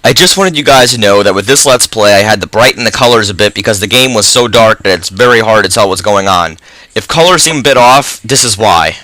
I just wanted you guys to know that with this Let's Play, I had to brighten the colors a bit because the game was so dark that it's very hard to tell what's going on. If colors seem a bit off, this is why.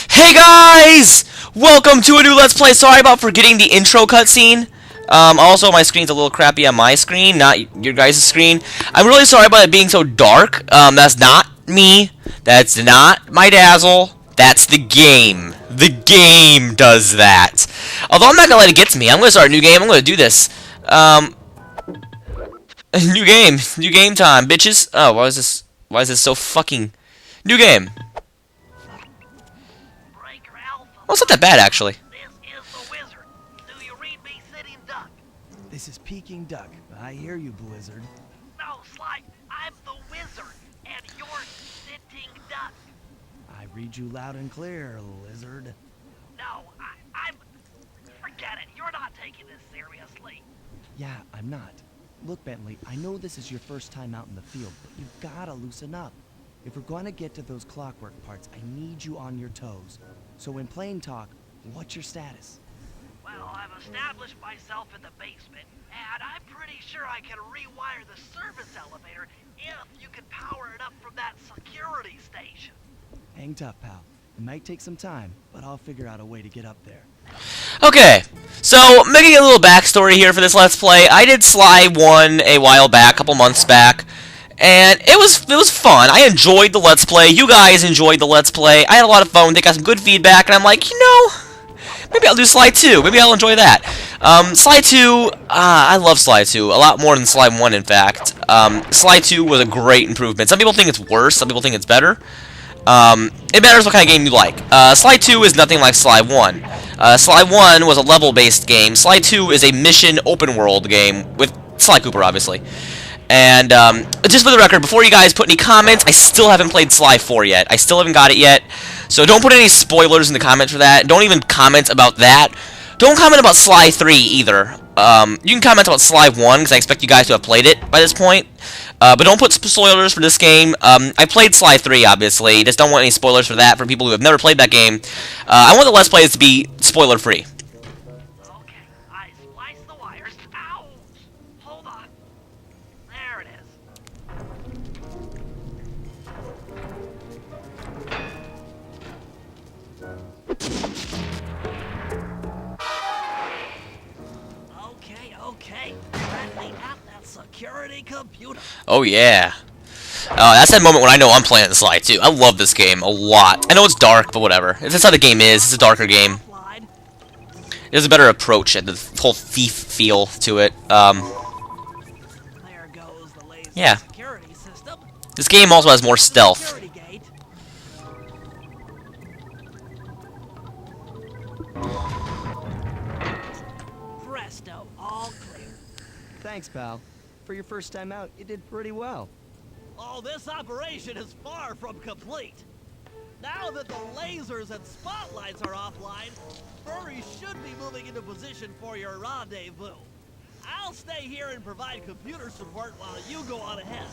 Hey guys! Welcome to a new Let's Play. Sorry about forgetting the intro cutscene. Also, my screen's a little crappy on my screen, not your guys' screen. I'm really sorry about it being so dark. That's not me. That's not my dazzle. That's the game. The game does that. Although I'm not gonna let it get to me. I'm gonna start a new game. I'm gonna do this. New game. New game time, bitches. Oh, why is this? Why is this so fucking... New game. Well, it's not that bad, actually. This is the wizard. Do you read me, sitting duck? This is Peking Duck. I hear you, Blizzard. No, Sly, I'm the wizard, and you're sitting duck. I read you loud and clear, Lizard. No, I'm... Forget it. You're not taking this seriously. Yeah, I'm not. Look, Bentley, I know this is your first time out in the field, but you've gotta loosen up. If we're going to get to those clockwork parts, I need you on your toes. So in plain talk, what's your status? Well, I've established myself in the basement, and I'm pretty sure I can rewire the service elevator if you can power it up from that security station. Hang tough, pal. It might take some time, but I'll figure out a way to get up there. Okay, so making a little backstory here for this Let's Play. I did Sly 1 a while back, a couple months back, and it was fun. I enjoyed the Let's Play. You guys enjoyed the Let's Play. I had a lot of fun. They got some good feedback, and I'm like, you know, maybe I'll do Sly 2. Maybe I'll enjoy that. Sly 2, I love Sly 2 a lot more than Sly 1, in fact. Sly 2 was a great improvement. Some people think it's worse. Some people think it's better. It matters what kind of game you like. Sly 2 is nothing like Sly 1. Sly 1 was a level-based game. Sly 2 is a mission open-world game with Sly Cooper, obviously. And, just for the record, before you guys put any comments, I still haven't played Sly 4 yet. I still haven't got it yet. So don't put any spoilers in the comments for that. Don't even comment about that. Don't comment about Sly 3 either. You can comment about Sly 1, because I expect you guys to have played it by this point. But don't put spoilers for this game. I played Sly 3, obviously. Just don't want any spoilers for that for people who have never played that game. I want the Let's Plays to be spoiler-free. Okay, I spliced the wires. Ouch! Hold on. There it is. Okay. Let me at that security computer. Oh, yeah. That's that moment when I know I'm playing Sly 2. I love this game a lot. I know it's dark, but whatever. That's how the game is. It's a darker game. Offline. There's a better approach and the whole thief feel to it. There goes the lazy Yeah. security system. This game also has more stealth. Security gate. Presto, all clear. Thanks, pal. For your first time out, you did pretty well. Oh, this operation is far from complete. Now that the lasers and spotlights are offline, furries should be moving into position for your rendezvous. I'll stay here and provide computer support while you go on ahead.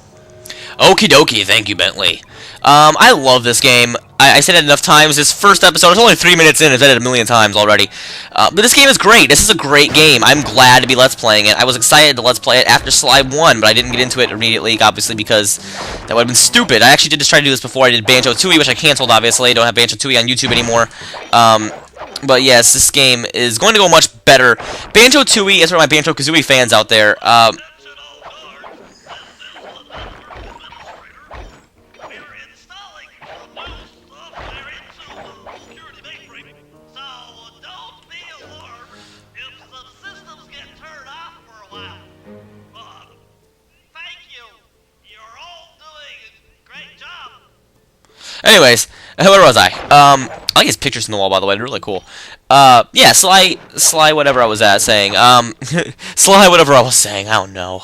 Okie dokie, thank you, Bentley. I love this game. I said it enough times. This first episode, it's only 3 minutes in. I've said it a million times already. But this game is great. This is a great game. I'm glad to be Let's Playing it. I was excited to Let's Play it after Sly 1, but I didn't get into it immediately, obviously, because that would have been stupid. I actually did just try to do this before I did Banjo-Tooie, which I canceled, obviously. I don't have Banjo-Tooie on YouTube anymore. But yes, this game is going to go much better. Banjo-Tooie is for my Banjo-Kazooie fans out there. Anyways, where was I? I like his pictures on the wall, by the way. They're really cool. Yeah, Sly, whatever I was saying. Sly, whatever I was saying. I don't know.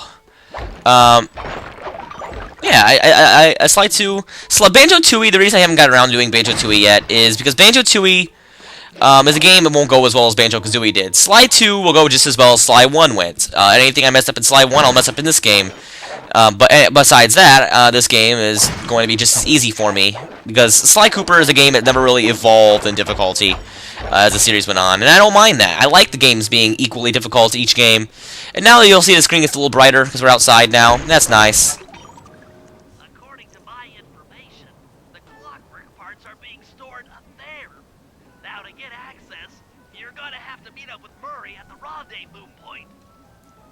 Yeah, Sly 2, Banjo-Tooie. The reason I haven't gotten around to doing Banjo-Tooie yet is because Banjo-Tooie, As a game, it won't go as well as Banjo-Kazooie did. Sly 2 will go just as well as Sly 1 went. Anything I messed up in Sly 1, I'll mess up in this game. But besides that, this game is going to be just as easy for me, because Sly Cooper is a game that never really evolved in difficulty as the series went on, and I don't mind that. I like the games being equally difficult each game. And now you'll see the screen gets a little brighter, because we're outside now. That's nice. According to my information, the clockwork parts are being stored up there. Now to get access, you're gonna have to meet up with Murray at the rendezvous point.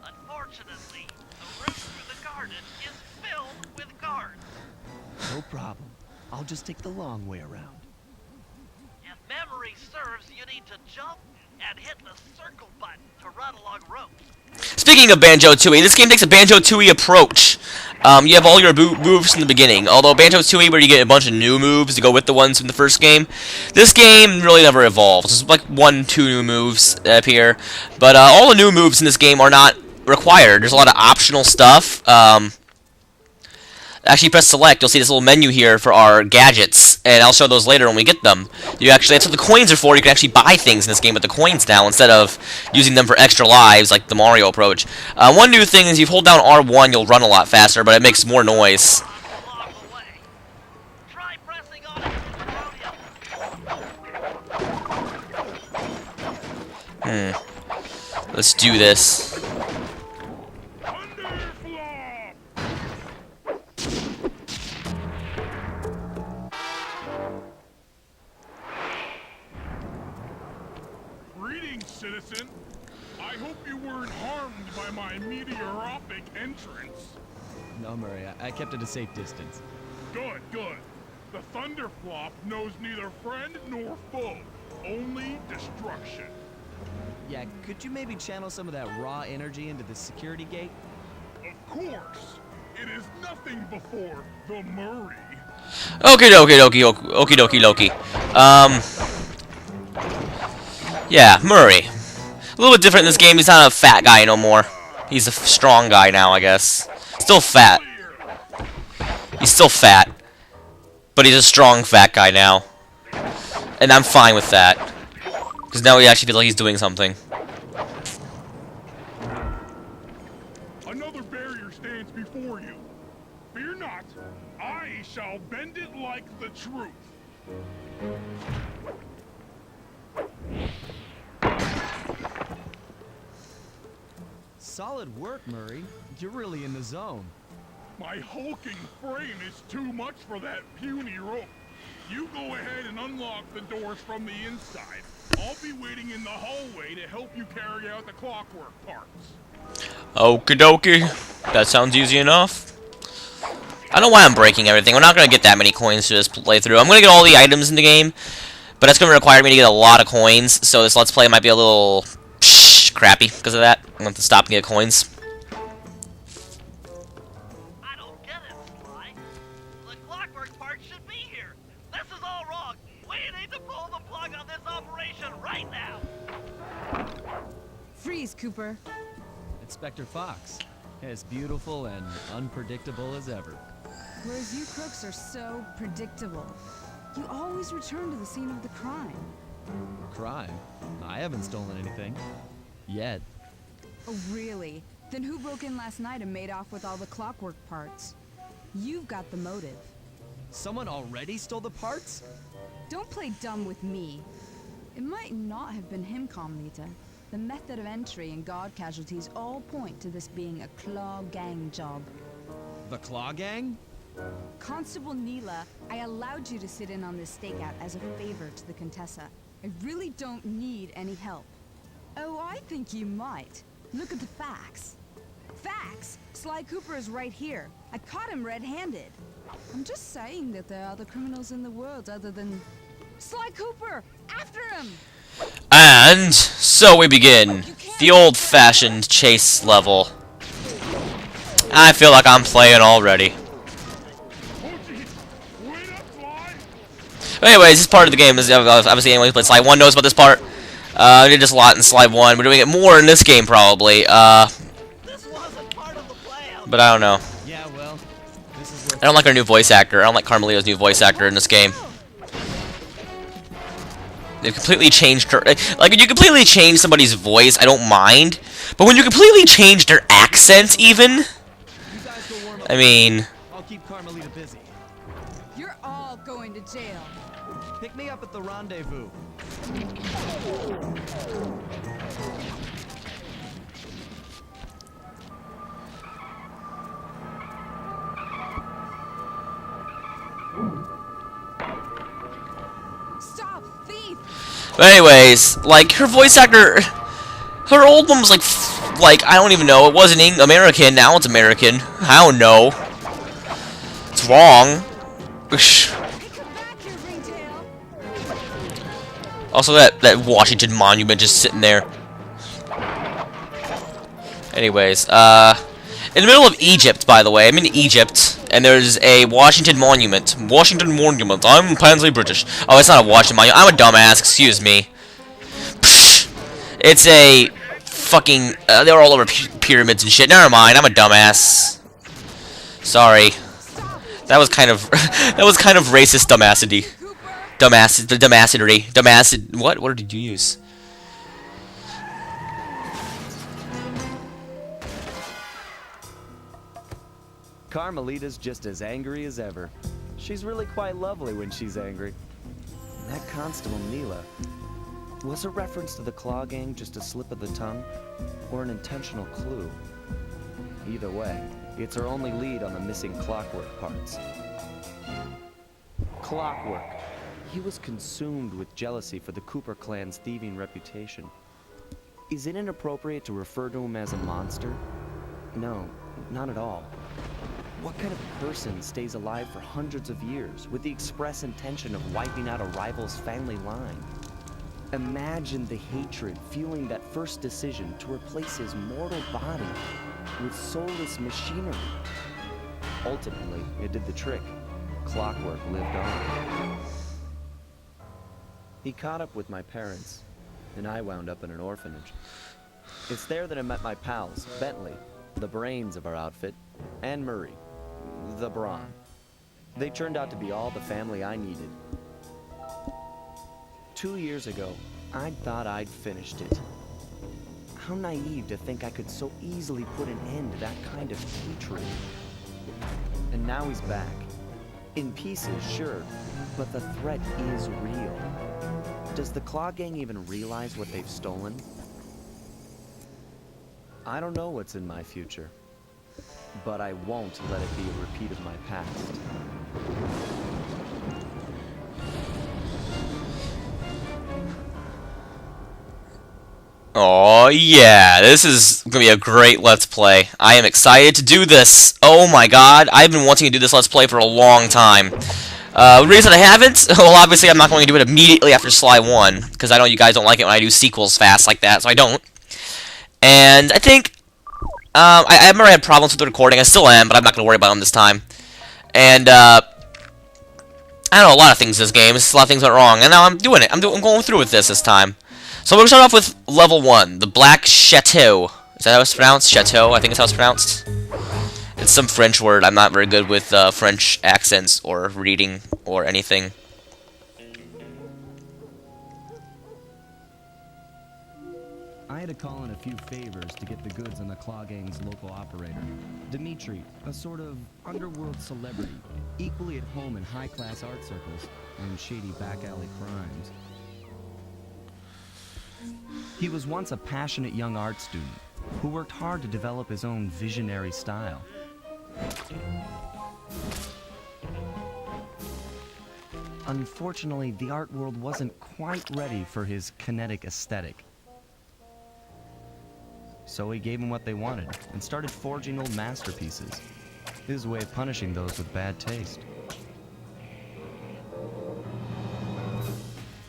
Unfortunately, the route through the garden is filled with guards. No problem. I'll just take the long way around. If memory serves, you need to jump and hit the circle button to run along ropes. Speaking of Banjo-Tooie, this game takes a Banjo-Tooie approach. You have all your moves from the beginning. Although Banjo-Tooie, where you get a bunch of new moves to go with the ones from the first game, this game really never evolves. There's like 1-2 new moves that appear, but all the new moves in this game are not required. There's a lot of optional stuff. Actually, press select. You'll see this little menu here for our gadgets, and I'll show those later when we get them. That's what the coins are for. You can actually buy things in this game with the coins now, instead of using them for extra lives like the Mario approach. One new thing is if you hold down R1, you'll run a lot faster, but it makes more noise. Along the way. Try pressing on it with the rodeo. Let's do this. Greetings, citizen. I hope you weren't harmed by my meteoropic entrance. No, Murray, I kept at a safe distance. Good, good. The Thunderflop knows neither friend nor foe, only destruction. Yeah, could you maybe channel some of that raw energy into the security gate? Of course. It is nothing before the Murray. Okie dokie dokie okie dokie dokie. Yeah, Murray. A little bit different in this game. He's not a fat guy no more. He's a strong guy now, I guess. Still fat. He's still fat. But he's a strong fat guy now. And I'm fine with that. Because now he actually feels like he's doing something. Another barrier stands before you. Fear not. I shall bend it like the truth. Solid work, Murray. You're really in the zone. My hulking frame is too much for that puny rope. You go ahead and unlock the doors from the inside. I'll be waiting in the hallway to help you carry out the clockwork parts. Okie dokie. That sounds easy enough. I don't know why I'm breaking everything. We're not going to get that many coins to this playthrough. I'm going to get all the items in the game, but that's going to require me to get a lot of coins, so this Let's Play might be a little crappy because of that. I'm going to have to stop and get coins. I don't get it, Sly. The clockwork part should be here. This is all wrong. We need to pull the plug on this operation right now. Freeze, Cooper. Inspector Fox. As beautiful and unpredictable as ever. Whereas you crooks are so predictable. You always return to the scene of the crime. Crime? I haven't stolen anything. Yet. Oh, really? Then who broke in last night and made off with all the clockwork parts? You've got the motive. Someone already stole the parts? Don't play dumb with me. It might not have been him, Comlita. The method of entry and guard casualties all point to this being a Claw Gang job. The Claw Gang? Constable Neela, I allowed you to sit in on this stakeout as a favor to the Contessa. I really don't need any help. Oh, I think you might. Look at the facts. Facts! Sly Cooper is right here. I caught him red-handed. I'm just saying that there are other criminals in the world other than... Sly Cooper! After him! And so we begin the old-fashioned chase level. I feel like I'm playing already. But anyways, this part of the game is obviously anyone who played Sly 1 knows about this part. We did this a lot in Sly 1. We're doing it more in this game probably. This wasn't part of the plan. But I don't know. Yeah, well, this is I don't like our new voice actor. I don't like Carmelito's new voice actor in this game. They completely changed her. Like, when you completely change somebody's voice, I don't mind. But when you completely change their accents, even, You guys go warm up. I mean, I'll keep Carmelita busy. You're all going to jail. Pick me up at the rendezvous. Stop, thief! but anyways, like, her voice actor, her old one was like, I don't even know, it wasn't American, now it's American. I don't know. It's wrong. Hey, come back here, Ringtail! Also, that Washington Monument just sitting there. Anyways, in the middle of Egypt, by the way. I'm in Egypt, and there's a Washington Monument. Washington Monument. I'm apparently British. Oh, it's not a Washington Monument. I'm a dumbass. Excuse me. Psh, it's a fucking... they were all over pyramids and shit. Never mind. I'm a dumbass. Sorry. That was kind of... that was kind of racist dumbassity. Dumbassity. What word did you use? Carmelita's just as angry as ever. She's really quite lovely when she's angry. And that Constable Neela, was a reference to the Claw Gang just a slip of the tongue, or an intentional clue? Either way, it's her only lead on the missing Clockwork parts. Clockwork. He was consumed with jealousy for the Cooper clan's thieving reputation. Is it inappropriate to refer to him as a monster? No, not at all. What kind of person stays alive for hundreds of years with the express intention of wiping out a rival's family line? Imagine the hatred fueling that first decision to replace his mortal body with soulless machinery. Ultimately, it did the trick. Clockwork lived on. He caught up with my parents, and I wound up in an orphanage. It's there that I met my pals, Bentley, the brains of our outfit, and Murray, the brawn. They turned out to be all the family I needed. 2 years ago, I thought I'd finished it. How naive to think I could so easily put an end to that kind of hatred. And now he's back. In pieces, sure, but the threat is real. Does the Claw Gang even realize what they've stolen? I don't know what's in my future, but I won't let it be a repeat of my past. Oh yeah, this is gonna be a great Let's Play. I am excited to do this. Oh my god, I've been wanting to do this Let's Play for a long time. The reason I haven't, well obviously I'm not going to do it immediately after Sly 1, because I know you guys don't like it when I do sequels fast like that, so I don't. And I think, I've never had problems with the recording, I still am, but I'm not going to worry about them this time. And, I don't know, a lot of things in this game, a lot of things went wrong, and now I'm doing it. I'm going through with this time. So we're going to start off with level 1, the Black Chateau. Is that how it's pronounced? Chateau, I think it's how it's pronounced. It's some French word. I'm not very good with French accents or reading or anything. I had to call in a few favors to get the goods on the Claw Gang's local operator. Dimitri, a sort of underworld celebrity, equally at home in high-class art circles and shady back-alley crimes. He was once a passionate young art student who worked hard to develop his own visionary style. Unfortunately, the art world wasn't quite ready for his kinetic aesthetic. So he gave them what they wanted and started forging old masterpieces. His way of punishing those with bad taste.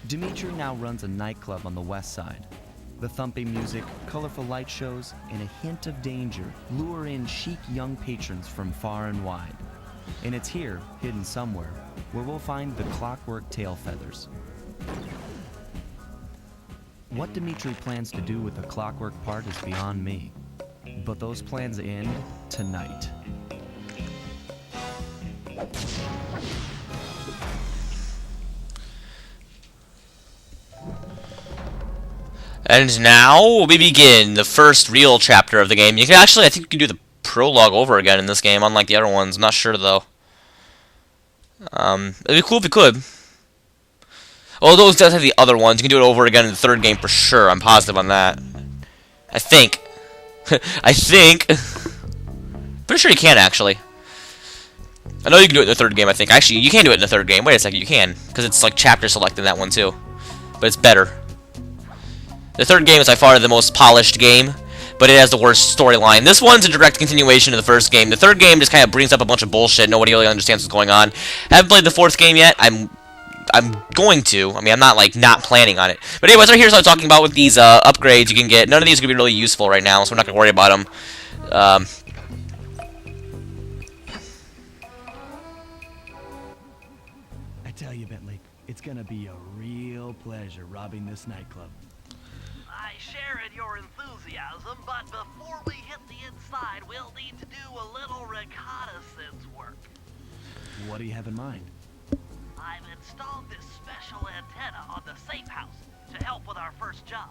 Dimitri now runs a nightclub on the west side. The thumping music, colorful light shows, and a hint of danger lure in chic young patrons from far and wide. And it's here, hidden somewhere, where we'll find the Clockwork tail feathers. What Dimitri plans to do with the Clockwork part is beyond me. But those plans end tonight. And now we begin the first real chapter of the game. You can actually, I think you can do the prologue over again in this game, unlike the other ones. I'm not sure though. It'd be cool if you could. Oh, those does have the other ones. You can do it over again in the third game for sure. I'm positive on that. I think. I think. Pretty sure you can actually. I know you can do it in the third game. I think actually you can do it in the third game. Wait a second, you can because it's like chapter select in that one too, but it's better. The third game is by far the most polished game, but it has the worst storyline. This one's a direct continuation of the first game. The third game just kind of brings up a bunch of bullshit. Nobody really understands what's going on. Haven't played the fourth game yet. I'm going to. I mean, I'm not like not planning on it. But anyways, right here's what I'm talking about with these upgrades you can get. None of these are gonna be really useful right now, so we're not gonna worry about them. I tell you, Bentley, it's gonna be a real pleasure robbing this nightclub. I share in your enthusiasm, but before we hit the inside, we'll need to do a little reconnaissance work. What do you have in mind? I've installed this special antenna on the safe house to help with our first job,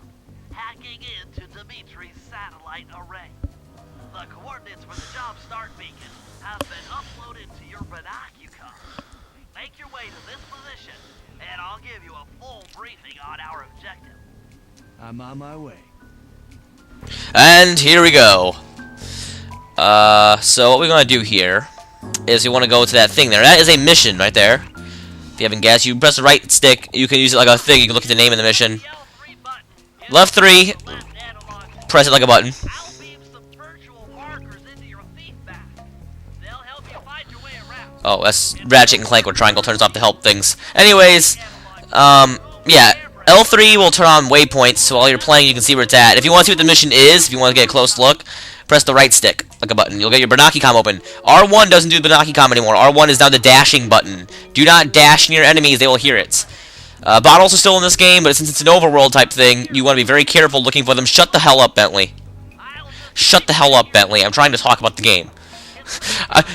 hacking into Dimitri's satellite array. The coordinates for the job start beacon have been uploaded to your binocular. Make your way to this position, and I'll give you a full briefing on our objective. I'm on my way. And here we go. So what we're gonna do here is we want to go to that thing there. That is a mission right there. If you haven't guessed, you press the right stick. You can use it like a thing. You can look at the name of the mission. L3 button. Left 3. Left analog. Press it like a button. I'll beam some virtual markers into your thief bag. They'll help you find your way around. Oh, that's Ratchet and Clank where triangle turns off to help things. Anyways, yeah. L3 will turn on waypoints, so while you're playing, you can see where it's at. If you want to see what the mission is, if you want to get a close look, press the right stick, like a button. You'll get your binocular open. R1 doesn't do the binocular anymore. R1 is now the dashing button. Do not dash near enemies, they will hear it. Bottles are still in this game, but since it's an overworld type thing, you want to be very careful looking for them. Shut the hell up, Bentley. Shut the hell up, Bentley. I'm trying to talk about the game.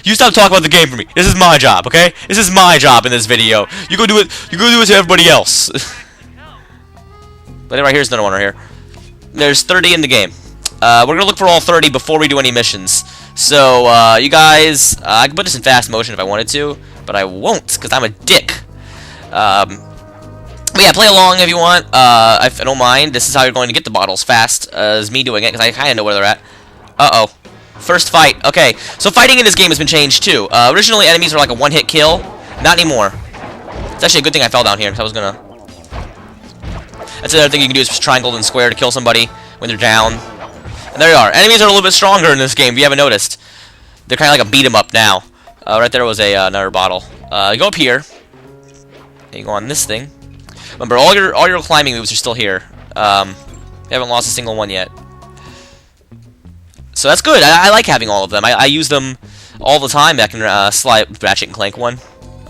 You stop talking about the game for me. This is my job, okay? This is my job in this video. You go do it. You go do it to everybody else. But right here's another one right here. There's 30 in the game. We're gonna look for all 30 before we do any missions. So you guys, I can put this in fast motion if I wanted to, but I won't because I'm a dick. But yeah, play along if you want. I don't mind. This is how you're going to get the bottles fast as me doing it because I kind of know where they're at. Uh-oh. First fight. Okay, so fighting in this game has been changed too. Originally, enemies were like a one-hit kill. Not anymore. It's actually a good thing I fell down here because I was gonna... That's another thing you can do is just triangle and square to kill somebody when they're down. And there you are. Enemies are a little bit stronger in this game, if you haven't noticed. They're kind of like a beat-em-up now. Right there was another bottle. You go up here. And you go on this thing. Remember, all your climbing moves are still here. You haven't lost a single one yet. So that's good. I like having all of them. I use them all the time back in Ratchet and Clank 1.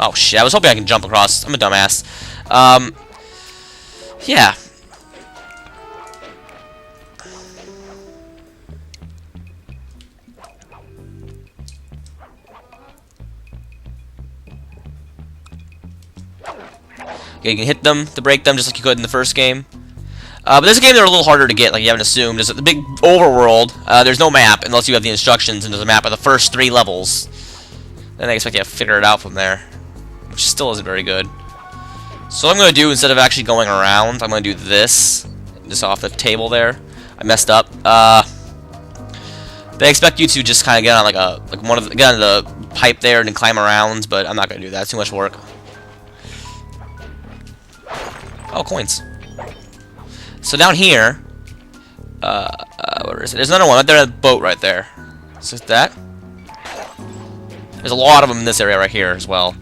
Oh, shit. I was hoping I could jump across. I'm a dumbass. Yeah. Okay, you can hit them to break them just like you could in the first game. But this game they're a little harder to get, like you haven't assumed. There's the big overworld. There's no map unless you have the instructions, and there's a map of the first 3 levels. Then I expect you to figure it out from there, which still isn't very good. So what I'm going to do, instead of actually going around, I'm going to do this, just off the table there. I messed up. They expect you to just kind of get on get on the pipe there and then climb around, but I'm not going to do that. It's too much work. Oh, coins. So down here, where is it? There's another one right there, a boat right there. So that. There's a lot of them in this area right here as well.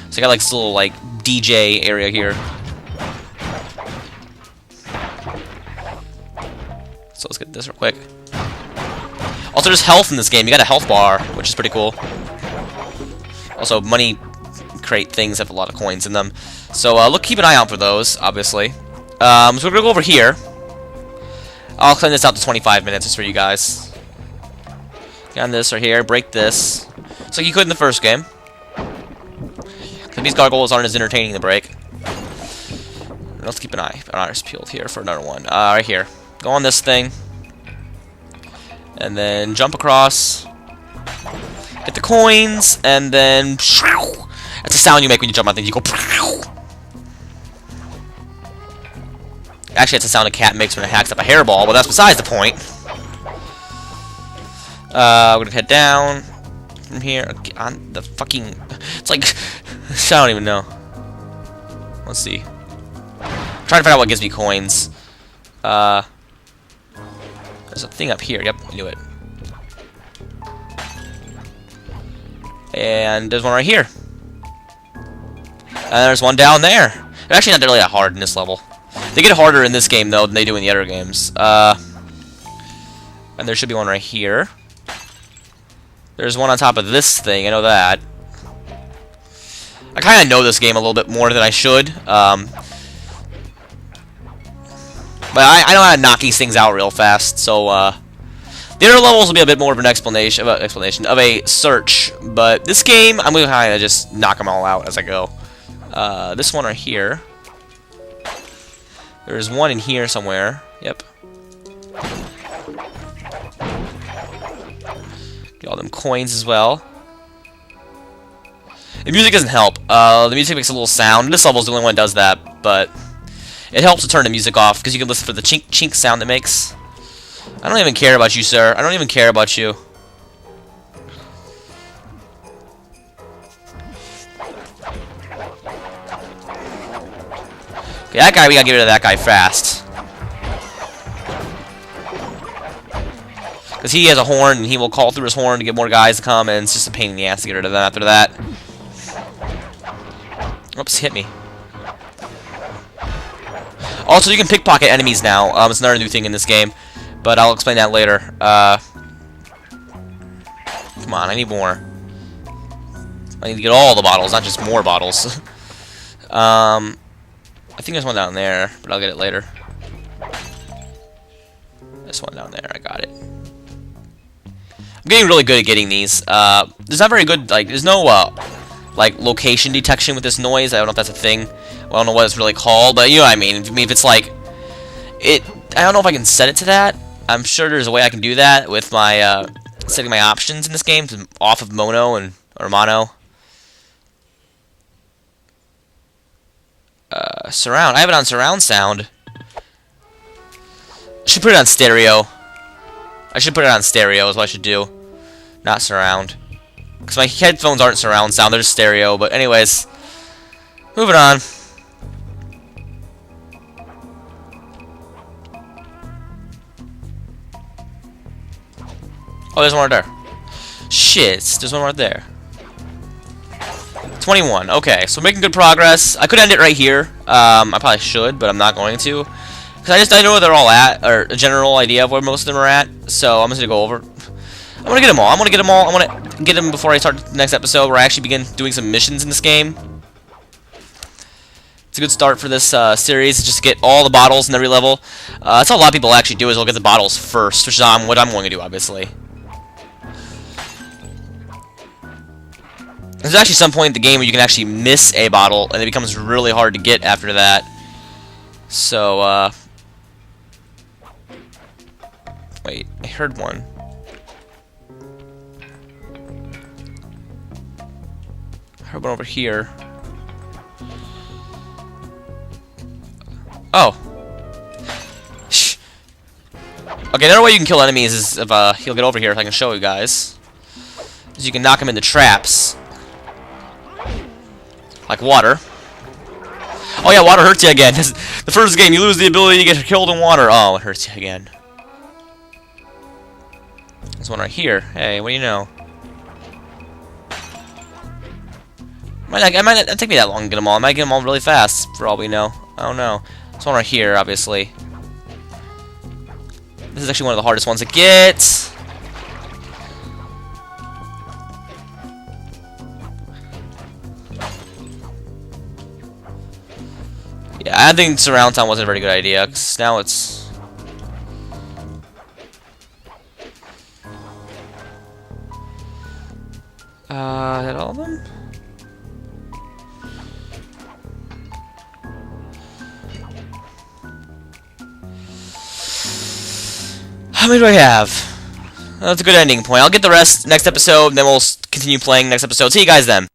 So I got like this little like DJ area here. So let's get this real quick. Also, there's health in this game. You got a health bar, which is pretty cool. Also, money crate things have a lot of coins in them. So keep an eye out for those, obviously. So we're gonna go over here. I'll clean this out to 25 minutes just for you guys. Get on this right here, break this. Just like you could in the first game. These gargoyles aren't as entertaining to break. Let's keep an eye. Our eyes peeled here for another one. Right here. Go on this thing. And then jump across. Get the coins, and then... That's the sound you make when you jump on things. You go... Actually, that's the sound a cat makes when it hacks up a hairball, but that's besides the point. We're gonna head down from here. Okay, on the fucking... It's like... I don't even know. Let's see. I'm trying to find out what gives me coins. There's a thing up here. Yep, I knew it. And there's one right here. And there's one down there. They're actually not really that hard in this level. They get harder in this game, though, than they do in the other games. And there should be one right here. There's one on top of this thing. I know that. I kind of know this game a little bit more than I should. But I know how to knock these things out real fast. So, the other levels will be a bit more of an explanation of a search. But this game, I'm going to kind of just knock them all out as I go. This one right here. There's one in here somewhere. Yep. Get all them coins as well. The music doesn't help. The music makes a little sound. This level is the only one that does that, but it helps to turn the music off because you can listen for the chink chink sound it makes. I don't even care about you, sir. I don't even care about you. Okay, that guy, we gotta get rid of that guy fast. Because he has a horn, and he will call through his horn to get more guys to come, and it's just a pain in the ass to get rid of them after that. Oops, hit me. Also, you can pickpocket enemies now. It's another new thing in this game, but I'll explain that later. Come on, I need more. I need to get all the bottles, not just more bottles. I think there's one down there, but I'll get it later. This one down there, I got it. I'm getting really good at getting these. There's not very good, like, there's no, like, location detection with this noise. I don't know if that's a thing. Well, I don't know what it's really called, but you know what I mean. If it's like, I don't know if I can set it to that. I'm sure there's a way I can do that with my, setting my options in this game to off of mono or mono. Surround. I have it on surround sound. I should put it on stereo. I should put it on stereo is what I should do. Not surround. Because my headphones aren't surround sound, they're just stereo. But anyways, moving on. Oh, there's one right there. Shit, there's one right there. 21. Okay, so making good progress. I could end it right here. I probably should, but I'm not going to. Because I know where they're all at, or a general idea of where most of them are at. So I'm just going to go over. I'm going to get them all. I'm going to get them all. I want to get them before I start the next episode where I actually begin doing some missions in this game. It's a good start for this series, just to get all the bottles in every level. That's how a lot of people actually do, is they'll get the bottles first, which is what I'm going to do, obviously. There's actually some point in the game where you can actually miss a bottle, and it becomes really hard to get after that. So, wait, I heard one. I heard one over here. Oh. Shh. Okay, another way you can kill enemies is if he'll get over here, if I can show you guys. Is you can knock him into traps. Like water. Oh yeah, water hurts you again. The first game, you lose the ability to get killed in water. Oh, it hurts you again. There's one right here. Hey, what do you know? It might not take me that long to get them all. I might get them all really fast, for all we know. I don't know. There's one right here, obviously. This is actually one of the hardest ones to get. Yeah, I think surround sound wasn't a very good idea, because now it's... is that all of them? How many do I have? That's a good ending point. I'll get the rest next episode, and then we'll continue playing next episode. See you guys then.